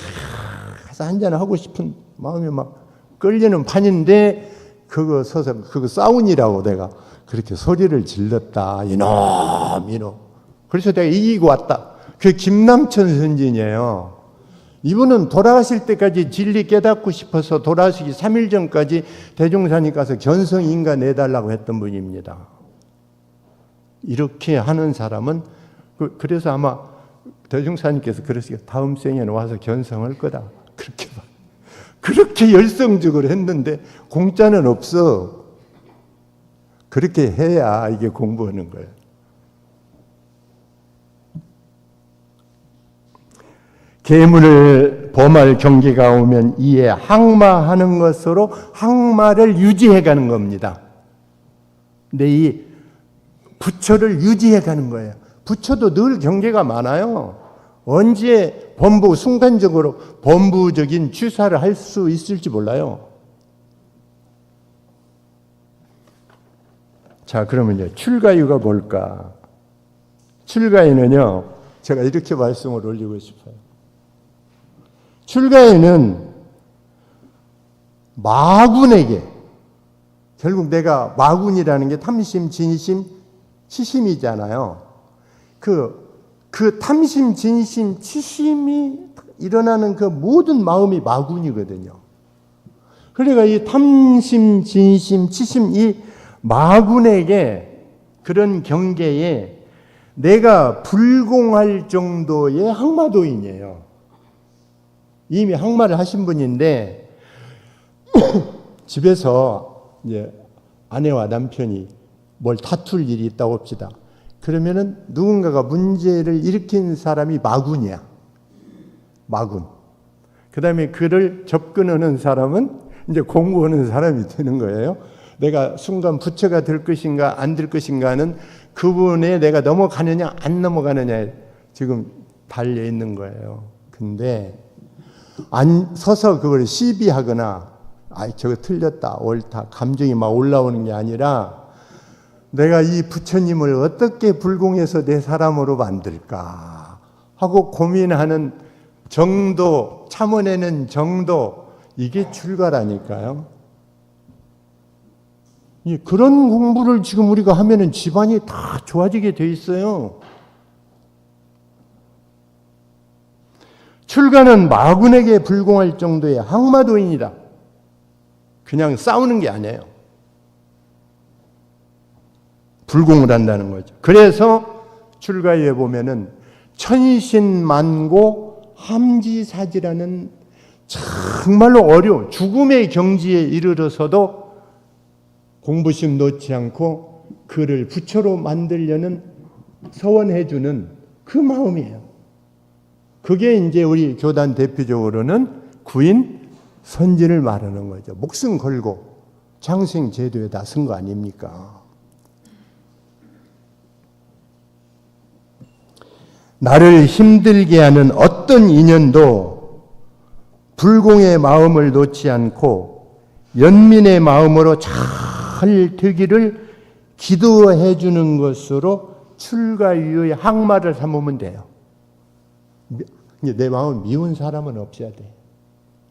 가서 한잔 하고 싶은 마음이 막 끌리는 판인데 그거 서서 그거 싸우니라고 내가 그렇게 소리를 질렀다. 이놈. 그래서 내가 이기고 왔다. 그 김남천 선진이에요. 이분은 돌아가실 때까지 진리 깨닫고 싶어서 돌아가시기 3일 전까지 대종사님 가서 견성인가 내달라고 했던 분입니다. 이렇게 하는 사람은 그래서 아마 대종사님께서 그러시기에 다음 생에는 와서 견성할 거다. 그렇게 열성적으로 했는데 공짜는 없어. 그렇게 해야 이게 공부하는 거예요. 계문을 범할 경계가 오면 이에 항마하는 것으로 항마를 유지해 가는 겁니다. 근데 이 부처를 유지해 가는 거예요. 부처도 늘 경계가 많아요. 언제 순간적으로 범부적인 취사를 할 수 있을지 몰라요. 자, 그러면요. 출가유가 뭘까? 출가유는요, 제가 이렇게 말씀을 올리고 싶어요. 출가유는 마군에게 결국 내가 마군이라는 게 탐심, 진심, 치심이잖아요. 그 탐심, 진심, 치심이 일어나는 그 모든 마음이 마군이거든요. 그러니까 이 탐심, 진심, 치심, 이 마군에게 그런 경계에 내가 불공할 정도의 항마도인이에요. 이미 항마를 하신 분인데 집에서 이제 아내와 남편이 뭘 다툴 일이 있다고 합시다. 그러면은 누군가가 문제를 일으킨 사람이 마군이야. 마군. 그 다음에 그를 접근하는 사람은 이제 공부하는 사람이 되는 거예요. 내가 순간 부처가 될 것인가 안 될 것인가는 그분에 내가 넘어가느냐 안 넘어가느냐에 지금 달려 있는 거예요. 근데 안 서서 그걸 시비하거나 저거 틀렸다 옳다 감정이 막 올라오는 게 아니라 내가 이 부처님을 어떻게 불공해서 내 사람으로 만들까 하고 고민하는 정도, 참아내는 정도, 이게 출가라니까요. 그런 공부를 지금 우리가 하면은 집안이 다 좋아지게 돼 있어요. 출가는 마군에게 불공할 정도의 항마도인이다. 그냥 싸우는 게 아니에요. 불공을 한다는 거죠. 그래서 출가에 보면은 천신만고 함지사지라는 정말로 어려운 죽음의 경지에 이르러서도 공부심 놓지 않고 그를 부처로 만들려는 서원해주는 그 마음이에요. 그게 이제 우리 교단 대표적으로는 구인 선진을 말하는 거죠. 목숨 걸고 장생 제도에 나선 거 아닙니까? 나를 힘들게 하는 어떤 인연도 불공의 마음을 놓지 않고 연민의 마음으로 잘 되기를 기도해 주는 것으로 출가유의 항마를 삼으면 돼요. 내 마음 미운 사람은 없어야 돼.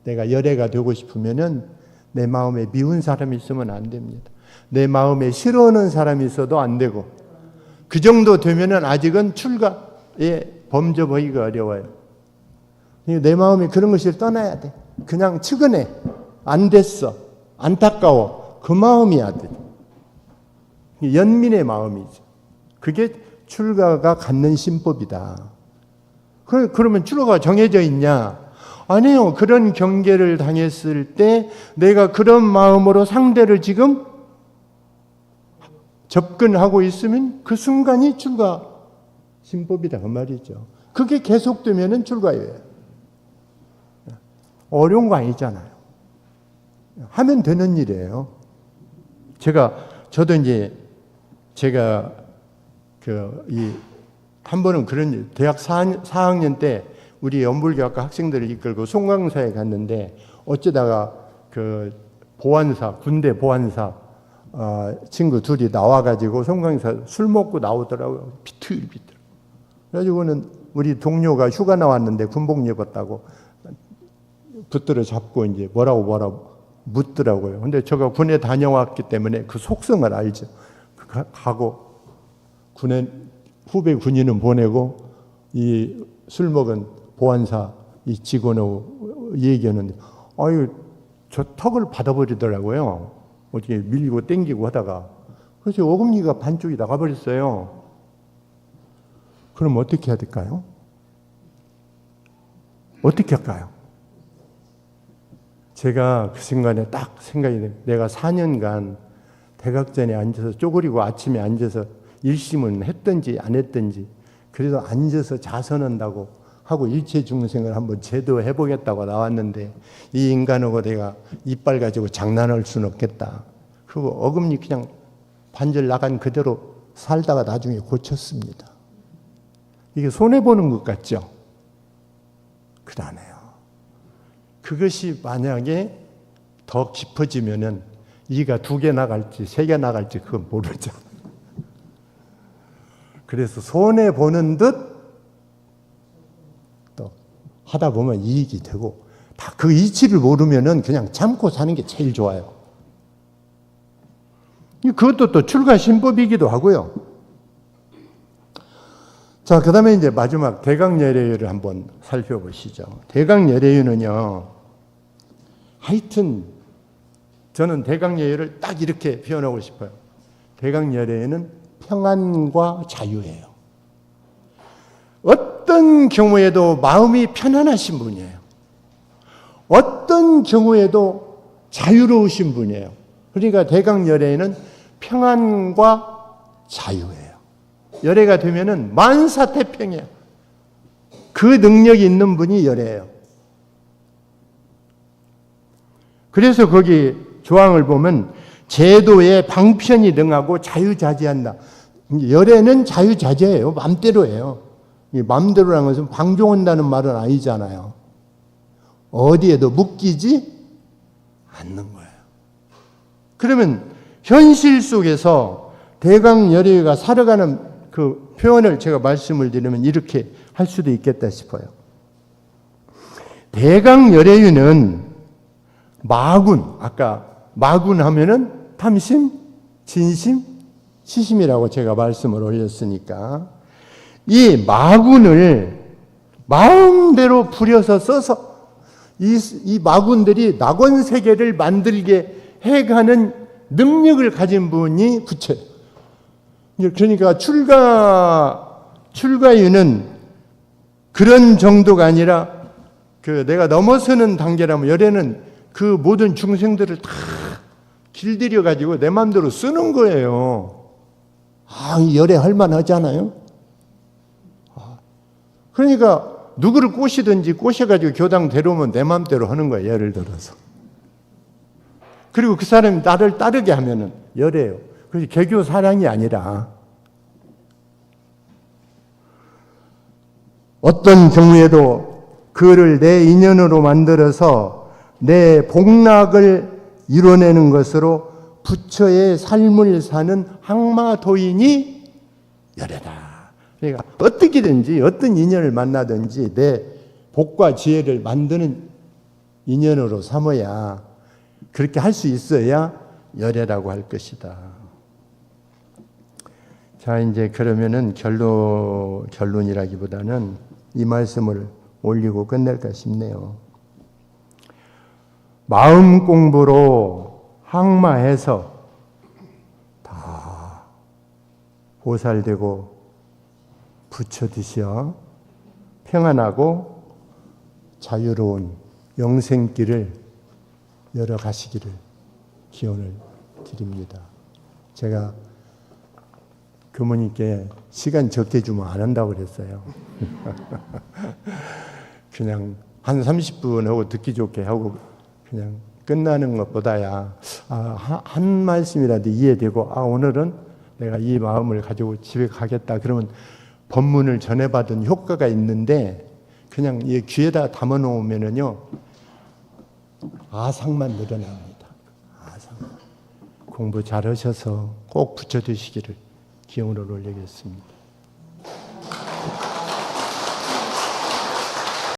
내가 열애가 되고 싶으면은 내 마음에 미운 사람이 있으면 안 됩니다. 내 마음에 싫어하는 사람이 있어도 안 되고 그 정도 되면은 아직은 출가에 범접하기가 어려워요. 내 마음에 그런 것을 떠나야 돼. 그냥 측은해. 안 됐어. 안타까워. 그 마음이야 돼. 연민의 마음이죠. 그게 출가가 갖는 신법이다. 그러면 출가가 정해져 있냐? 아니요. 그런 경계를 당했을 때 내가 그런 마음으로 상대를 지금 접근하고 있으면 그 순간이 출가 신법이다 그 말이죠. 그게 계속되면은 출가예요. 어려운 거 아니잖아요. 하면 되는 일이에요. 저도 이제 제가 한 번은 그런 일, 대학 4학년 때 우리 연불교학과 학생들을 이끌고 송강사에 갔는데 어쩌다가 그 보안사, 군대 보안사 친구 둘이 나와가지고 송강사 술 먹고 나오더라고요. 비틀비틀. 그래가지고는 우리 동료가 휴가 나왔는데 군복 입었다고 붙들어 잡고 이제 뭐라고 묻더라고요. 근데 제가 군에 다녀왔기 때문에 그 속성을 알죠. 가고 군에 후배 군인은 보내고 이 술 먹은 보안사 이 직원하고 얘기하는데 아유 저 턱을 받아버리더라고요. 어떻게 밀고 땡기고 하다가 그래서 어금니가 반쪽이 나가버렸어요. 그럼 어떻게 해야 될까요? 어떻게 할까요? 제가 그 순간에 딱 생각이 돼요. 내가 4년간 대각전에 앉아서 쪼그리고 아침에 앉아서 일심은 했든지 안 했든지 그래도 앉아서 자선한다고 하고 일체 중생을 한번 제도해 보겠다고 나왔는데 이 인간하고 내가 이빨 가지고 장난할 수는 없겠다. 그리고 어금니 그냥 반절 나간 그대로 살다가 나중에 고쳤습니다. 이게 손해보는 것 같죠? 그러네요. 그것이 만약에 더 깊어지면은 이가 2개 나갈지 3개 나갈지 그건 모르죠. 그래서 손해보는 듯 또 하다 보면 이익이 되고 다 그 이치를 모르면은 그냥 참고 사는 게 제일 좋아요. 그것도 또 출가 신법이기도 하고요. 자, 그 다음에 이제 마지막 대강예례유를 한번 살펴보시죠. 대강예례유는요, 하여튼 저는 대강예례유를 딱 이렇게 표현하고 싶어요. 대강예례유는 평안과 자유예요. 어떤 경우에도 마음이 편안하신 분이에요. 어떤 경우에도 자유로우신 분이에요. 그러니까 대강열애는 평안과 자유예요. 열애가 되면은 만사태평이에요. 그 능력이 있는 분이 열애예요. 그래서 거기 조항을 보면 제도에 방편이 등하고 자유자재한다. 열애는 자유자재예요. 맘대로예요. 맘대로라는 것은 방종한다는 말은 아니잖아요. 어디에도 묶이지 않는 거예요. 그러면 현실 속에서 대강열애가 살아가는 그 표현을 제가 말씀을 드리면 이렇게 할 수도 있겠다 싶어요. 대강열애유는 마군, 아까 마군 하면은 탐심, 진심, 시심이라고 제가 말씀을 올렸으니까 이 마군을 마음대로 부려서 써서 이 마군들이 낙원 세계를 만들게 해가는 능력을 가진 분이 부처예요. 그러니까 출가유는 그런 정도가 아니라 내가 넘어서는 단계라면 열애는 그 모든 중생들을 다 길들여 가지고 내 마음대로 쓰는 거예요. 열애 할 만하잖아요. 그러니까 누구를 꼬시든지 꼬셔가지고 교당 데려오면 내 마음대로 하는 거예요. 예를 들어서. 그리고 그 사람이 나를 따르게 하면은 열애예요. 그래서 개교 사랑이 아니라 어떤 경우에도 그를 내 인연으로 만들어서 내 복락을 이뤄내는 것으로 부처의 삶을 사는 항마도인이 열애다. 그러니까 어떻게든지 어떤 인연을 만나든지 내 복과 지혜를 만드는 인연으로 삼아야 그렇게 할 수 있어야 열애라고 할 것이다. 자, 이제 그러면은 결론이라기보다는 이 말씀을 올리고 끝낼까 싶네요. 마음 공부로 항마해서 다 보살되고 부처 드시어 평안하고 자유로운 영생길을 열어가시기를 기원을 드립니다. 제가 교모님께 시간 적게 주면 안 한다고 그랬어요. 그냥 한 30분 하고 듣기 좋게 하고 그냥 끝나는 것보다야 한 말씀이라도 이해되고 오늘은 내가 이 마음을 가지고 집에 가겠다 그러면 법문을 전해받은 효과가 있는데 그냥 이 귀에다 담아놓으면은요 아상만 늘어납니다. 아상. 공부 잘하셔서 꼭 붙여두시기를 기원을 올리겠습니다.